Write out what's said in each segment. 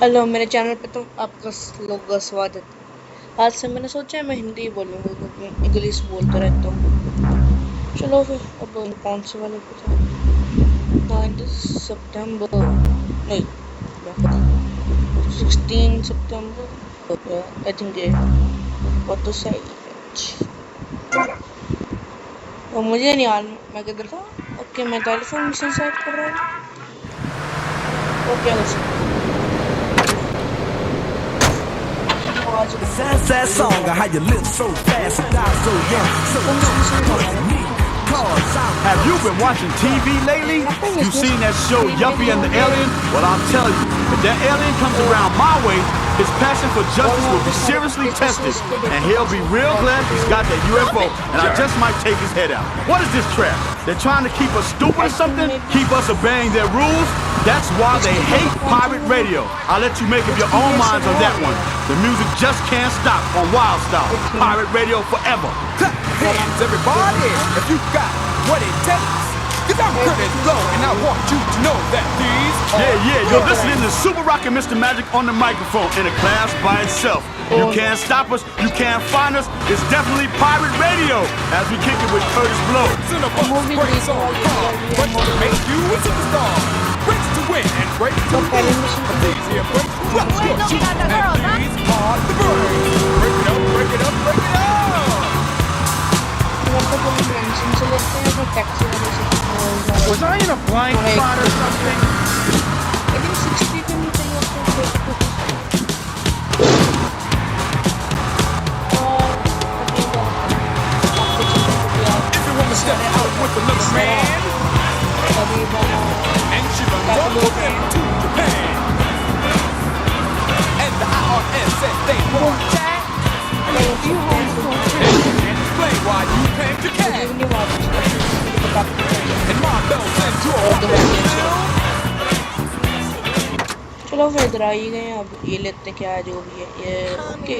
Hello मेरे channel पे तो आपका लोग का स्वागत है। आज से मैंने सोचा है मैं हिंदी बोलूँगा क्योंकि इंग्लिश बोलते रहता हूँ। चलो फिर अब कौन से वाले पे था 9 सितंबर नहीं 16 सितंबर I think what to say और मुझे नहीं याद मैं किधर था। ओके मैं टेलीफोन मिशन सेट कर रहा हूँ। Okay Sad song of how you live so fast and die so young. So have you been watching TV lately? You seen that show Yuppie and the Alien? Well, I'll tell you, if that alien comes around my way, his passion for justice will be seriously tested, and he'll be real glad he's got that UFO, and I just might take his head out. What is this crap? They're trying to keep us stupid or something? Keep us obeying their rules? That's why they hate pirate radio. I'll let you make up your own minds on that one. The music just can't stop on Wild Style. Pirate radio forever. clap hands, everybody, if you got what it takes. Cause I'm Curtis Blow, and I want you to know that these Yeah, you're listening to Super Rockin' Mr. Magic on the microphone in a class by itself. You can't stop us, you can't find us. It's definitely pirate radio as we kick it with Curtis Blow. breaks on hard, but to make you a superstar. Breaks to win and breaks to lose. But these here breaks crush your shoes, and these are the birds. Break it up, break it up, break it up. Was I in a blind spot or something? I think 60 If you wanna step out with another man, and she runs off with him to Japan, and the IRS said they want that, and explain why you came to cash. And my bell sends you all the way चलो फिर इधर आ ही गए। अब ये लेते क्या है जो भी है ये okay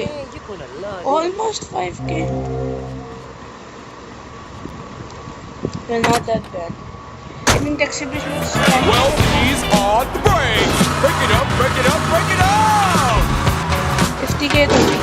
almost 5K not that bad. I think the exhibition is well, these are the breaks. Break it up, break it up, break it up. 50K तो नहीं।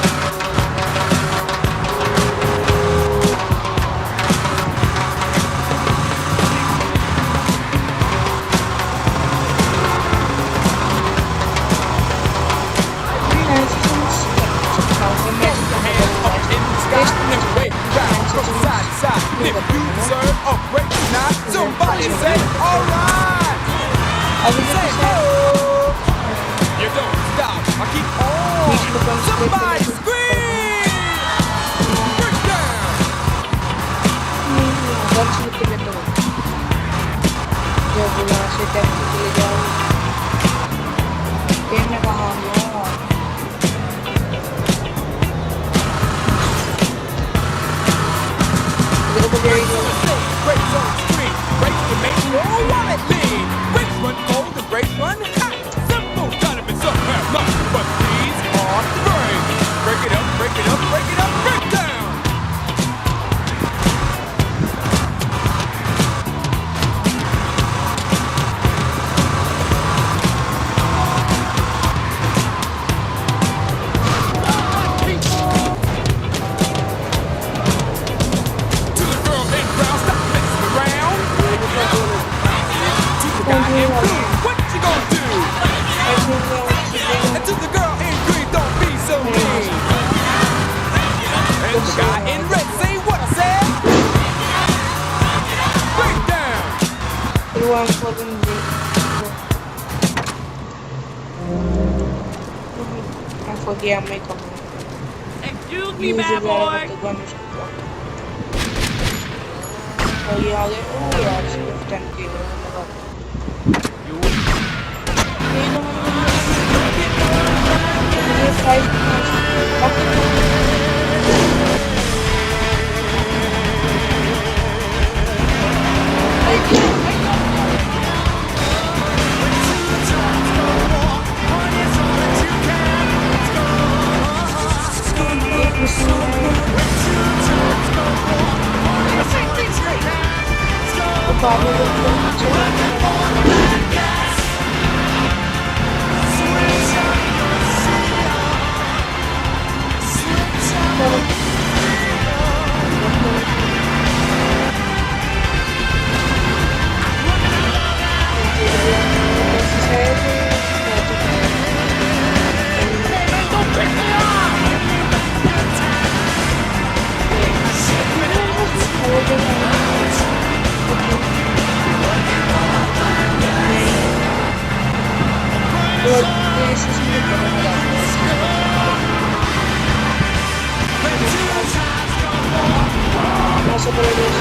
If you deserve a break tonight, somebody say, alright. Say, oh. You don't stop, I keep on. Somebody scream. Break down. जब यहाँ से taxi चले जाओ train में कहाँ गया Brakes on the street, brakes to make your wallet lean. Brakes run cold and brakes run hot. Simple, kind of some have nothing, but these are the brakes. Break it up, break it up, break it up, break down. To the girl in brown, stop messing around. To the guy in blue, what you gonna do? And to the girl in green, don't be so mean. And the guy in red, say what I said. Break down. everyone fucking I forget my comment. Excuse me, bad boy. Oh yeah, oh yeah, she was 10K. इससे बड़े race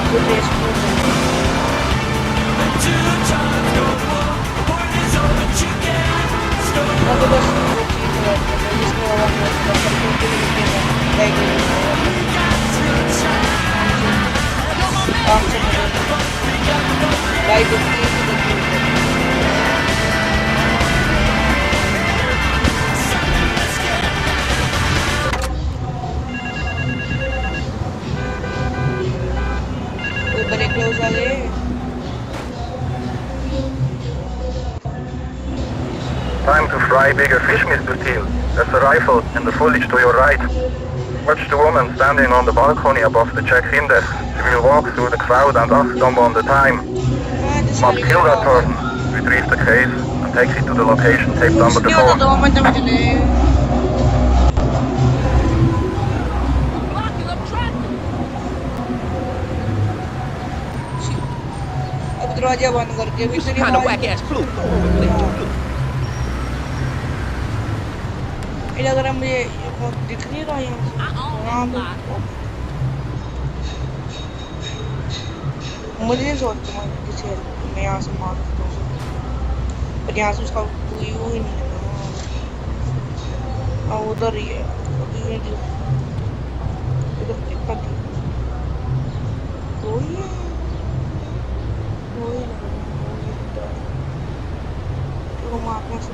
जो race अभी बस वो चीज़ है जिसमें हवा में सबको के लिए गाइड आपसे गाइड बड़े क्लोज आ गए Time to fry bigger fish, Mr. Teal. There's a rifle in the foliage to your right. Watch the woman standing on the balcony above the check-in desk. She will walk through the crowd and ask someone the time. Must kill that person, retrieve the case, and takes it to the location taped under the phone. Blocking up traffic. अब दरवाजा बंद करके भी Some kind of whack ass flu. ये लग रहा है मुझे दिख नहीं रहा यहाँ मुझे नहीं सोचता मैं किसी मैं यहाँ से मार सकता हूँ पर यहाँ से उसका कोई वो ही नहीं है ना उधर ही है इधर दिक्कत ही वही है वही लग रहा है वो मारने से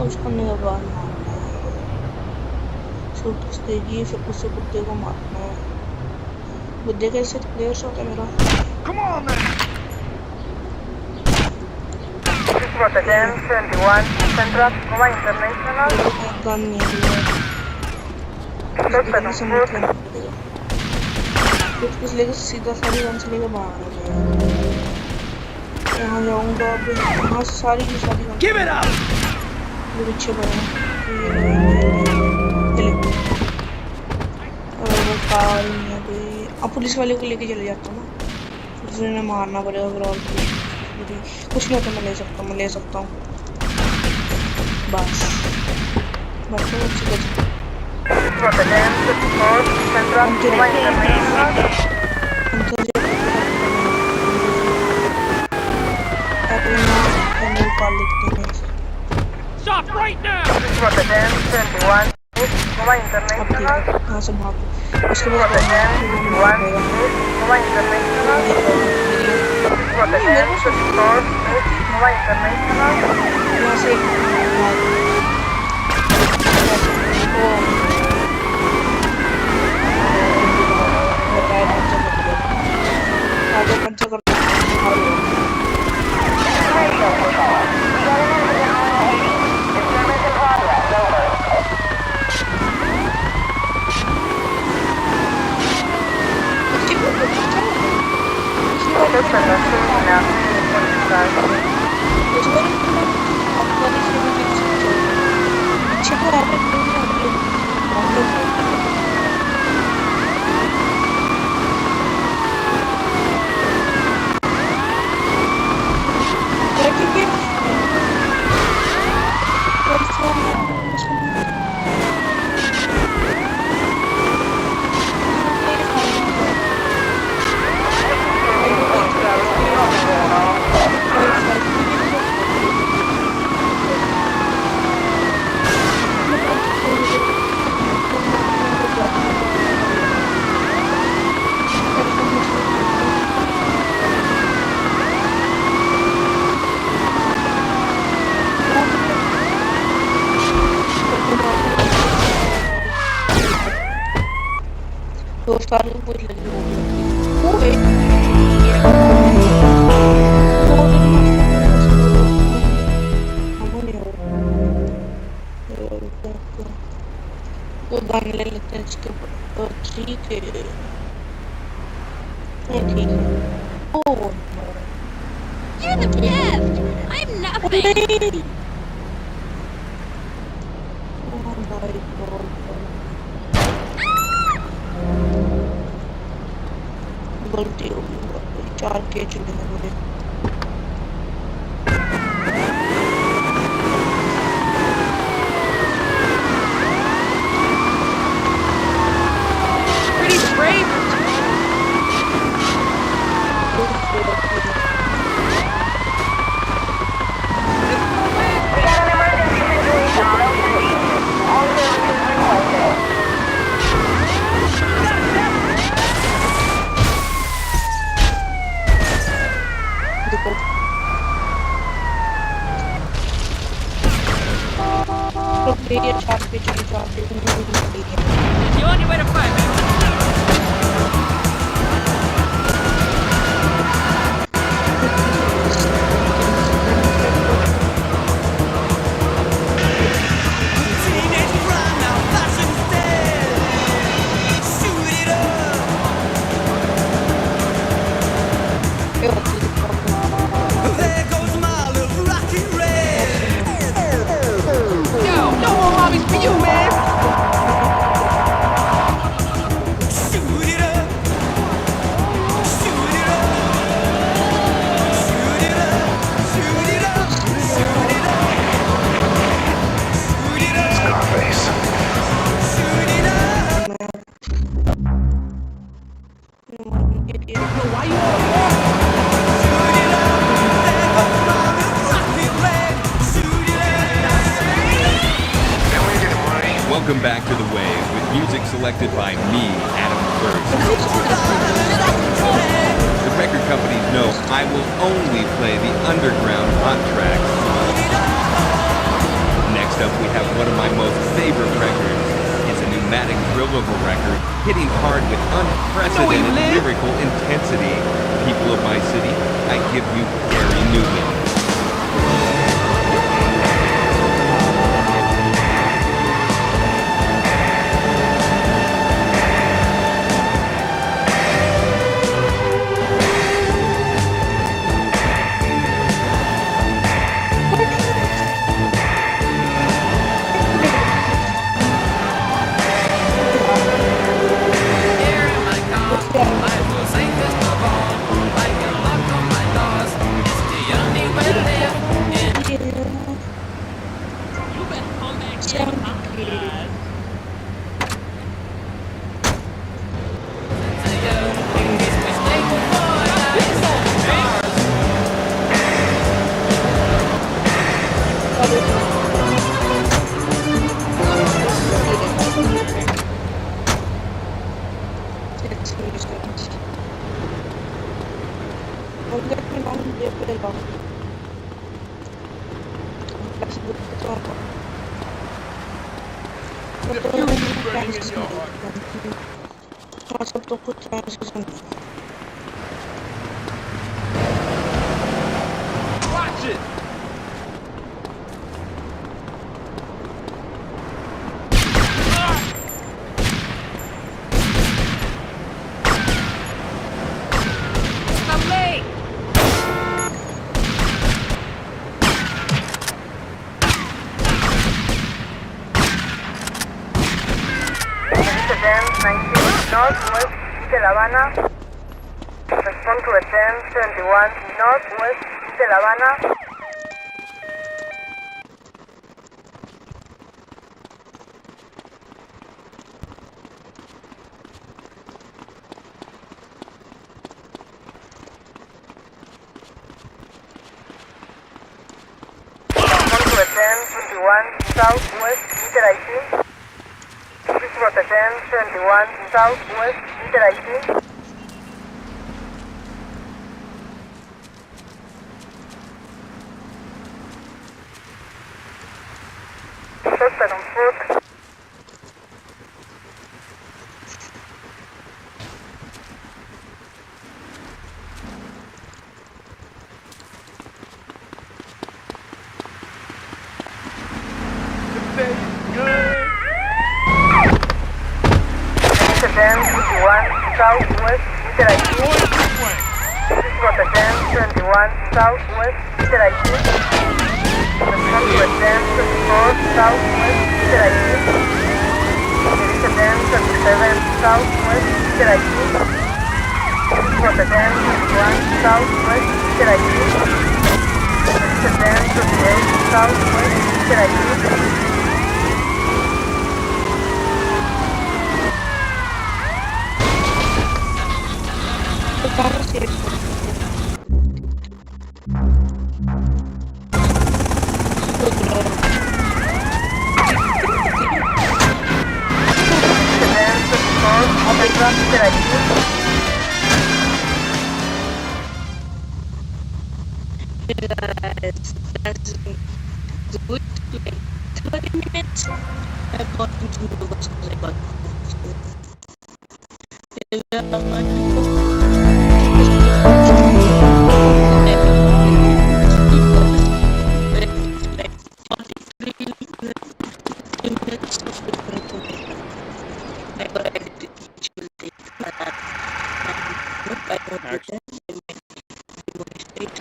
उसको निगरान मारना है सूटकेस देगी फिर उसे कुत्ते को मारना है बुद्धे कैसे प्लेयर होता है मेरा गन नहीं है सूटकेस लेके सीधा सारी गन से लेके बाहर आ गया यहाँ जाऊंगा अब यहाँ सारी की सारी गन ये पीछे पड़ा अब पुलिस वाले को लेके चले जाता हूँ ना पुलिस ने मारना पड़ेगा ओवरऑल कुछ नहीं होता मैं ले सकता हूँ बस बस Stop right now! यहाँ से भाग उसके बाद यहाँ से आगे पंचर कर दोस्तार को पूछ लगी वो गाने ले लेते हैं इसके ऊपर ठीक है ठीक है ओह You're the best! I'm nothing! गलती हो गई 4 के चुने मुझे Okay, you're choppy, you're choppy. You're on your way to fight, man. Teenage crime now, fashion's dead. Shoot it up. There goes my little rocky red. Yo, no more hobbies for you, man. Shoot it up. Shoot it up. Shoot it up. Shoot it up. Shoot it up. Shoot it up. Scarface. Shoot it up. Why you all wrong? Shoot it up. There goes my little rocky red. Shoot it up. Welcome back to The Wave with music selected by me, Adam First. The record companies know I will only play the underground hot tracks. Next up, we have one of my most favorite records. It's a pneumatic drill of a record, hitting hard with unprecedented lyrical intensity. People of my city, I give you Gary Newman. Here in my car, I will sing this of all. Like a lock on my doors. It's the only way to live. You better come back here. To you, in case we stay for nights. सब तो कुछ ऐसे सुन Watch it! I'm late. Attend 19 Northwest de La Habana. Respond to attend 71 Northwest de La Habana. Respond to attend 21 Southwest Inter-IT. Please report attend 71 Southwest Inter-IT. Suspect on foot. Attend 21 Southwest Inter-IT. Please report attend 71 Southwest Inter-IT. Respond to attend 24 Southwest Inter-IT. Please attend 27 Southwest Inter-IT. Please report attend 21 Southwest Inter-IT. Please attend 28 Southwest Inter-IT. That's good. Like 30 minutes. I bought into Logos because I got kailangan like 43 minutes of the I already which will take that. And if I don't do that, I might be going straight.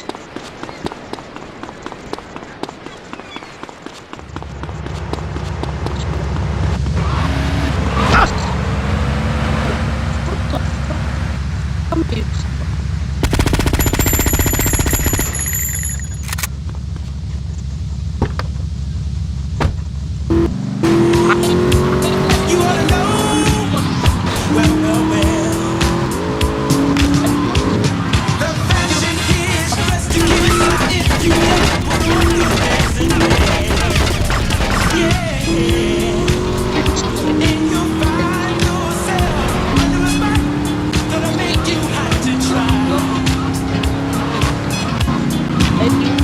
Confused. You ought to know. Well, well, well. The fashion is dressed to kill if you never put on your hands in there. Yeah. And you'll find yourself under a spot gonna make you have to try.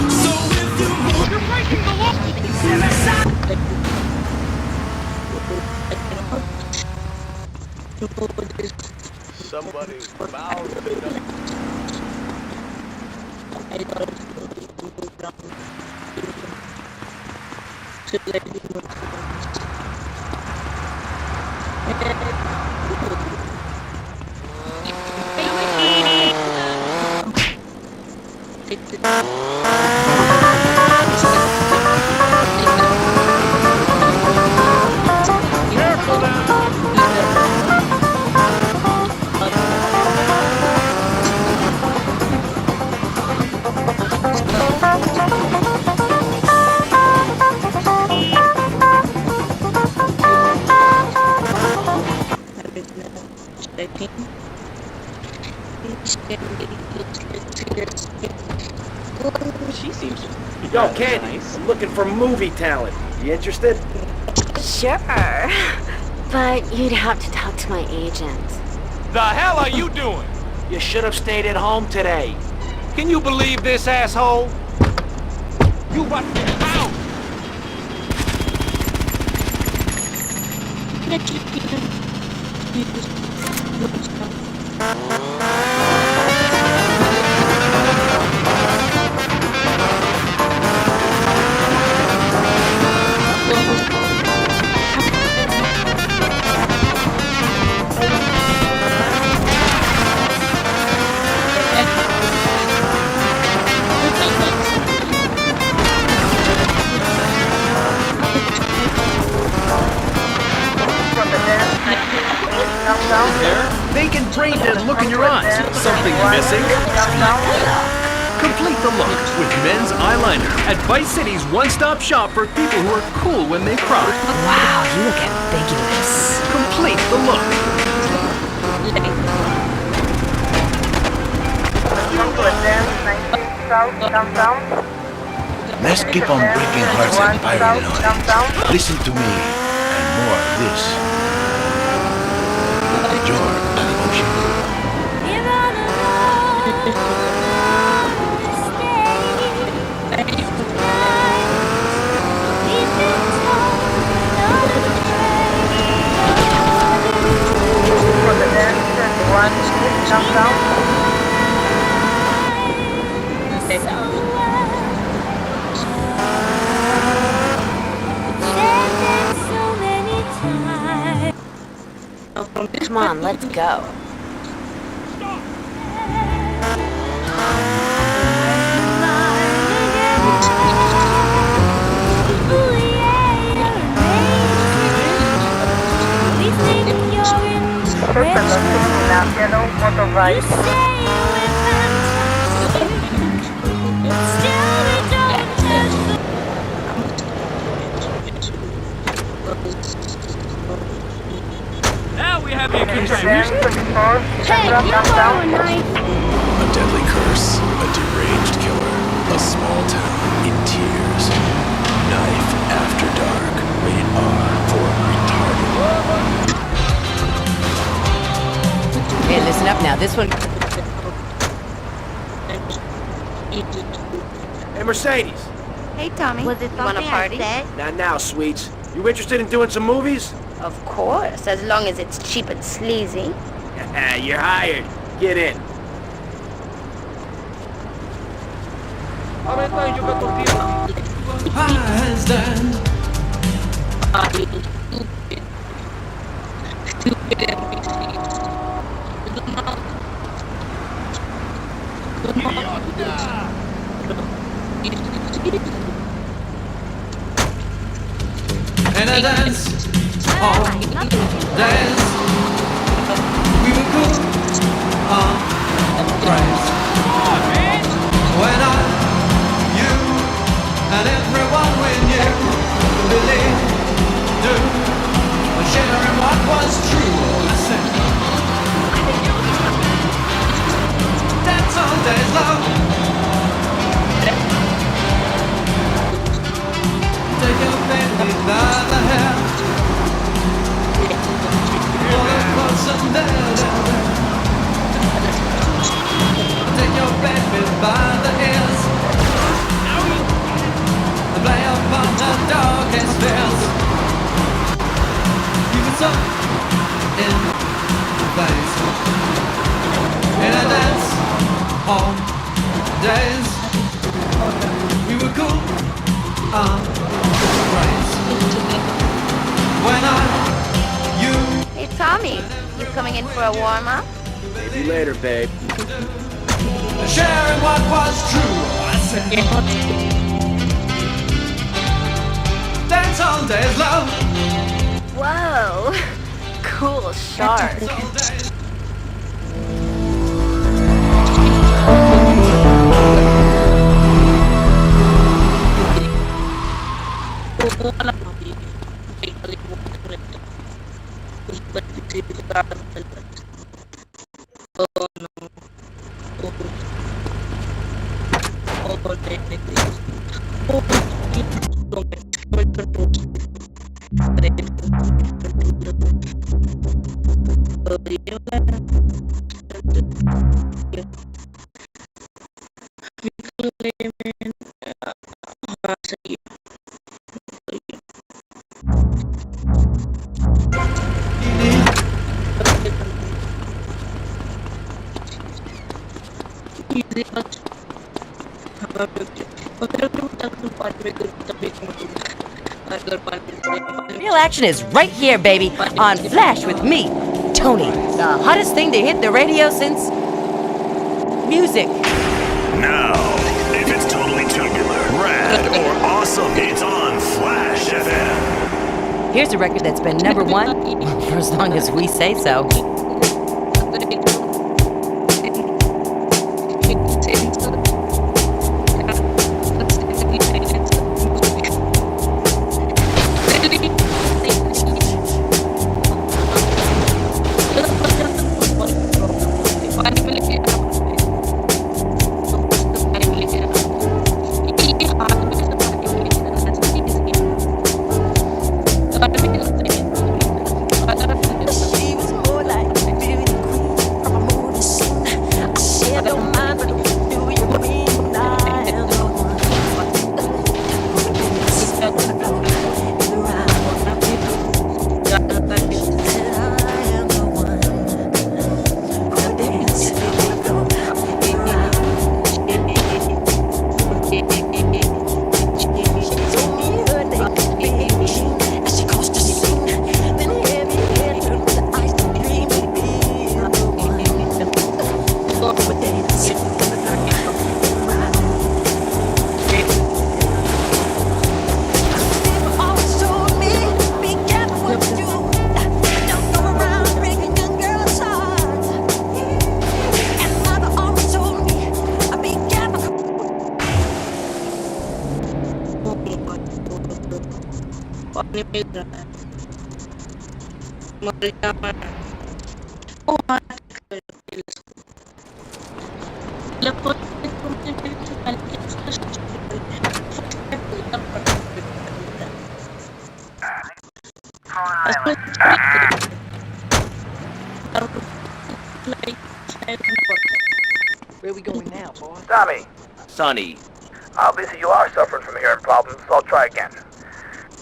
So if you're breaking the law, Somebody's mouth is I thought it was going to go down to let you know. Take it. careful now. She seems Yo, Candy, I'm looking for movie talent. You interested? Sure. But you'd have to talk to my agent. the hell are you doing? You should have stayed at home today. Can you believe this, asshole? You rushed it out! vacant brain dead look in your eyes. Something missing? Complete the look with men's eyeliner at Vice City's one-stop shop for people who are cool when they cry. Wow, you look ambiguous. Complete the look. Let's keep on breaking hearts and paranoid. Listen to me, and more of this. Your emotion. Come on, let's go. Yellow motorbike. Now we have the occasion. Hey, you borrow a knife? A deadly curse, a deranged killer, a small town in tears. Knife After Dark, rated R for retarded. Hey, listen up now. This one. Hey, Mercedes. Hey, Tommy. Was it something wanna party? I said? Not now, sweets. You interested in doing some movies? Of course, as long as it's cheap and sleazy. You're hired. Get in. And I dance, oh, dance. We were cool, right. When you, and everyone we knew believed, sharing what was true. I said, dance all days long. Take your baby by the hair. Pull it close and there. Take your baby by the ears. And play upon the darkest fears. You were so in the face. In a dance all days. We were cool. Hey, Tommy, you coming in for a warm-up? See you later, babe. Sharing what was true, I said. Dance all days, love. Whoa, cool shark. Real action is right here, baby, on Flash with me, Tony, the hottest thing to hit the radio since music. Now, if it's totally tubular, rad, or awesome, it's on Flash FM. Here's a record that's been number one for as long as we say so. Where we going now, boy? Tommy. Sonny. Obviously you are suffering from hearing problems, so I'll try again.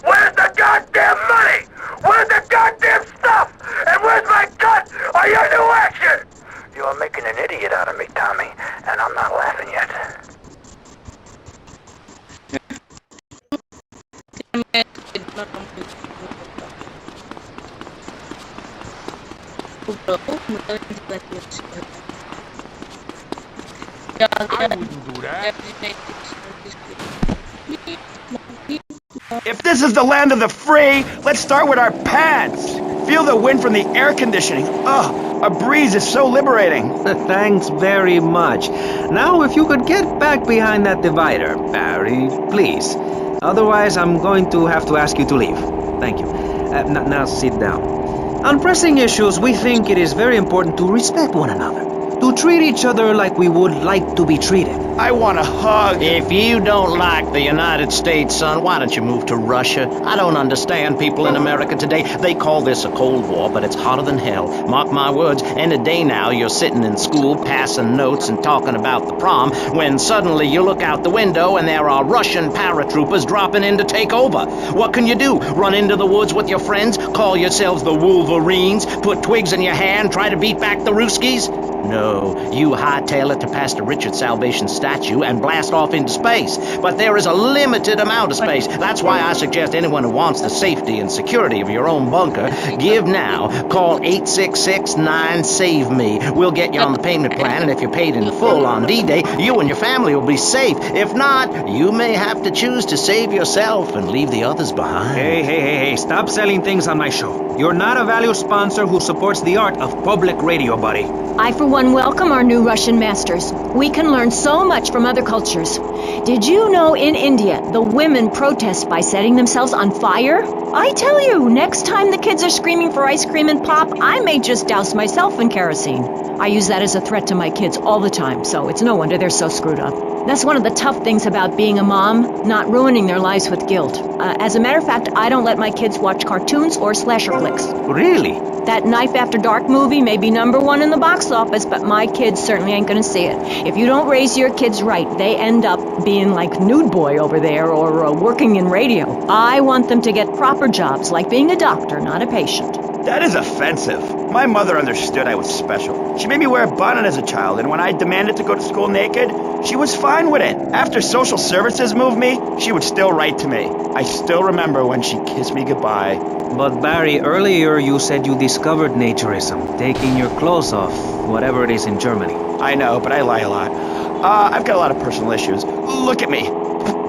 Where's the goddamn money? Where's the goddamn stuff? And where's my cut on your new action? You're making an idiot out of me, Tommy, and I'm not laughing yet. I wouldn't do that. If this is the land of the free, let's start with our pads. Feel the wind from the air conditioning. Ugh, a breeze is so liberating. Thanks very much. Now, if you could get back behind that divider, Barry, please. Otherwise, I'm going to have to ask you to leave. Thank you. Now sit down. On pressing issues, we think it is very important to respect one another. To treat each other like we would like to be treated. I want a hug. If you don't like the United States, son, why don't you move to Russia? I don't understand people in America today. They call this a Cold War, but it's hotter than hell. Mark my words, any day now you're sitting in school passing notes and talking about the prom, when suddenly you look out the window and there are Russian paratroopers dropping in to take over. What can you do? Run into the woods with your friends? Call yourselves the Wolverines? Put twigs in your hair and try to beat back the Ruskies? No, you hightail it to Pastor Richard's Salvation statue and blast off into space. But there is a limited amount of space. That's why I suggest anyone who wants the safety and security of your own bunker, give now. Call 866-9-SAVE-ME. We'll get you on the payment plan, and if you're paid in full on D-Day, you and your family will be safe. If not, you may have to choose to save yourself and leave the others behind. Hey, stop selling things on my show. You're not a value sponsor who supports the art of public radio, buddy. I, for one, welcome our new Russian masters. We can learn so much from other cultures. Did you know in India, the women protest by setting themselves on fire? I tell you, next time the kids are screaming for ice cream and pop, I may just douse myself in kerosene. I use that as a threat to my kids all the time, so it's no wonder they're so screwed up. That's one of the tough things about being a mom, not ruining their lives with guilt. As a matter of fact, I don't let my kids watch cartoons or slasher flicks. Really? That Knife After Dark movie may be #1 in the box office, but my kids certainly ain't gonna see it. If you don't raise your kids right, they end up being like Nude Boy over there or working in radio. I want them to get proper jobs, like being a doctor, not a patient. That is offensive. My mother understood I was special. She made me wear a bonnet as a child, and when I demanded to go to school naked, she was fine with it. After social services moved me, she would still write to me. I still remember when she kissed me goodbye. But Barry, earlier you said you discovered naturism, taking your clothes off, whatever it is in Germany. I know, but I lie a lot. I've got a lot of personal issues. Look at me.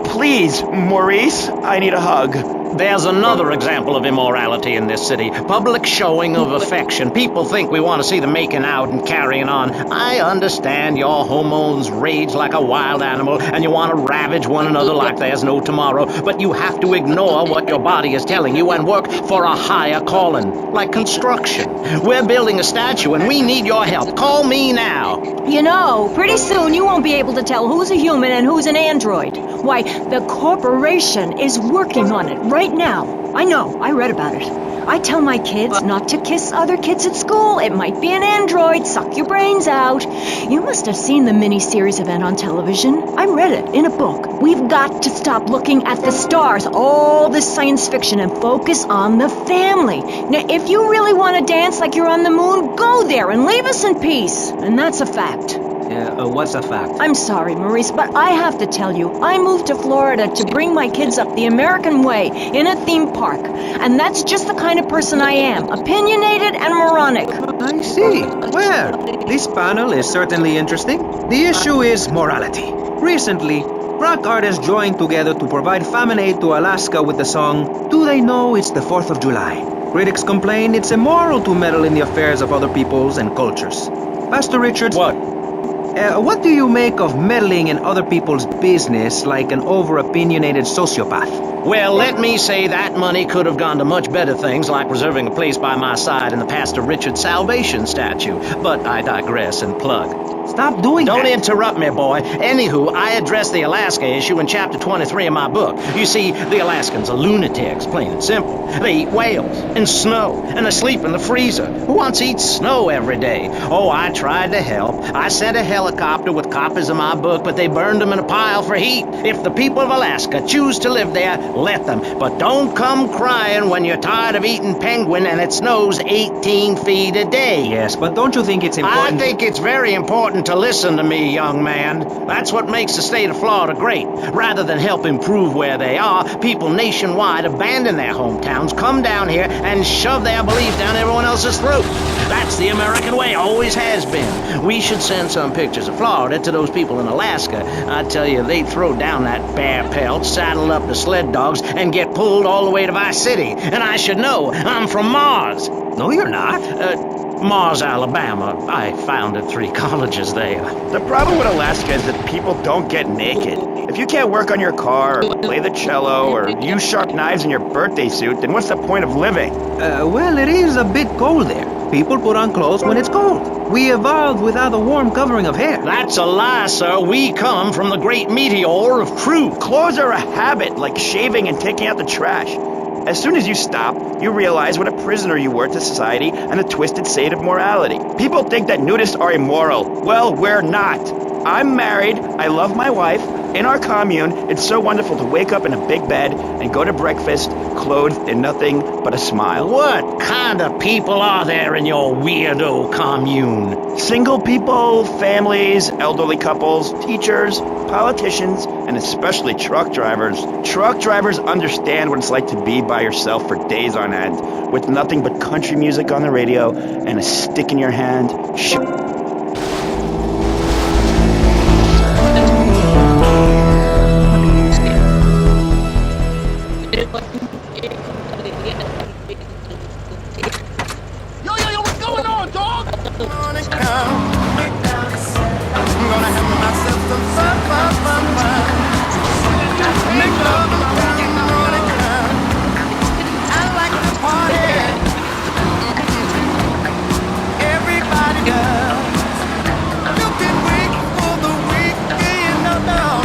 Please, Maurice, I need a hug. There's another example of immorality in this city. Public showing of affection. People think we want to see them making out and carrying on. I understand your hormones rage like a wild animal and you want to ravage one another like there's no tomorrow, but you have to ignore what your body is telling you and work for a higher calling, like construction. We're building a statue and we need your help. Call me now. You know, pretty soon you won't be able to tell who's a human and who's an android. Why, the corporation is working on it right now. I know, I read about it. I tell my kids not to kiss other kids at school. It might be an android. Suck your brains out. You must have seen the mini-series event on television. I read it in a book. We've got to stop looking at the stars, all this science fiction, and focus on the family. Now, if you really want to dance like you're on the moon, go there and leave us in peace. And that's a fact. What's a fact? I'm sorry, Maurice, but I have to tell you, I moved to Florida to bring my kids up the American way in a theme park. And that's just the kind of person I am, opinionated and moronic. I see. Well, this panel is certainly interesting. The issue is morality. Recently, rock artists joined together to provide famine aid to Alaska with the song, Do They Know It's the 4th of July? Critics complain it's immoral to meddle in the affairs of other peoples and cultures. Pastor Richards... What do you make of meddling in other people's business like an over-opinionated sociopath? Well, let me say that money could have gone to much better things, like reserving a place by my side in the Pastor Richard Salvation statue. But I digress and plug. Stop doing that. Don't interrupt me, boy. Anywho, I addressed the Alaska issue in chapter 23 of my book. You see, the Alaskans are lunatics, plain and simple. They eat whales and snow, and they sleep in the freezer. Who wants to eat snow every day? Oh, I tried to help. I sent a helicopter with got copies of my book, but they burned them in a pile for heat. If the people of Alaska choose to live there, let them. But don't come crying when you're tired of eating penguin and it snows 18 feet a day. Yes, but don't you think it's important? I think it's very important to listen to me, young man. That's what makes the state of Florida great. Rather than help improve where they are, people nationwide abandon their hometowns, come down here, and shove their beliefs down everyone else's throat. That's the American way, always has been. We should send some pictures of Florida to those people in Alaska. I tell you, they'd throw down that bear pelt, saddle up the sled dogs, and get pulled all the way to Vice City. And I should know, I'm from Mars. No, you're not. Mars, Alabama. I founded 3 colleges there. The problem with Alaska is that people don't get naked. If you can't work on your car, or play the cello, or use sharp knives in your birthday suit, then what's the point of living? Well, it is a bit cold there. People put on clothes when it's cold. We evolved without a warm covering of hair. That's a lie, sir. We come from the great meteor of truth. Clothes are a habit, like shaving and taking out the trash. As soon as you stop, you realize what a prisoner you were to society and the twisted state of morality. People think that nudists are immoral. Well, we're not. I'm married, I love my wife. In our commune, it's so wonderful to wake up in a big bed and go to breakfast clothed in nothing but a smile. What kind of people are there in your weirdo commune? Single people, families, elderly couples, teachers, politicians, and especially truck drivers. Truck drivers understand what it's like to be by yourself for days on end, with nothing but country music on the radio and a stick in your hand. Yo, what's going on, dog? I'm gonna have myself some fun. Make love and morning come. I like to party. Everybody does. You can wait for the weekend now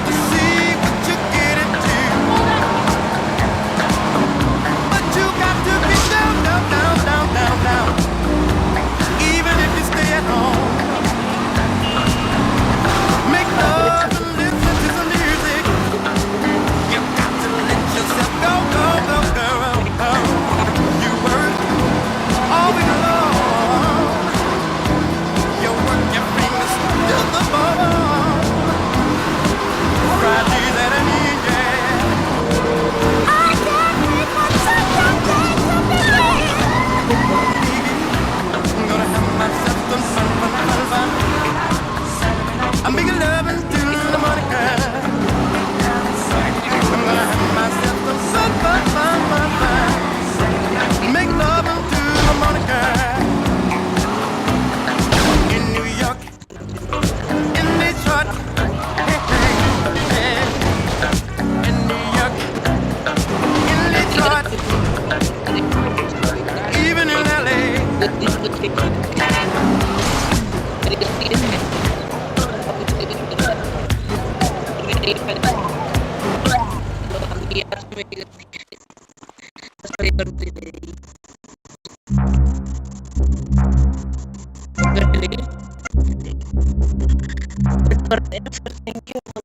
to see what you get into. But you got to be down. Even if you stay at home. Make love and listen to some music. You got to let yourself go. You work all week long. You work your fingers to the bone. Friday that I need, yeah. I can't make myself I'm gonna have myself some fun. I'm making love until the morning comes. I'm gonna have myself some fun. Make love until the morning comes. In New York, in Detroit, in New York, in Detroit, even in LA. Thank you.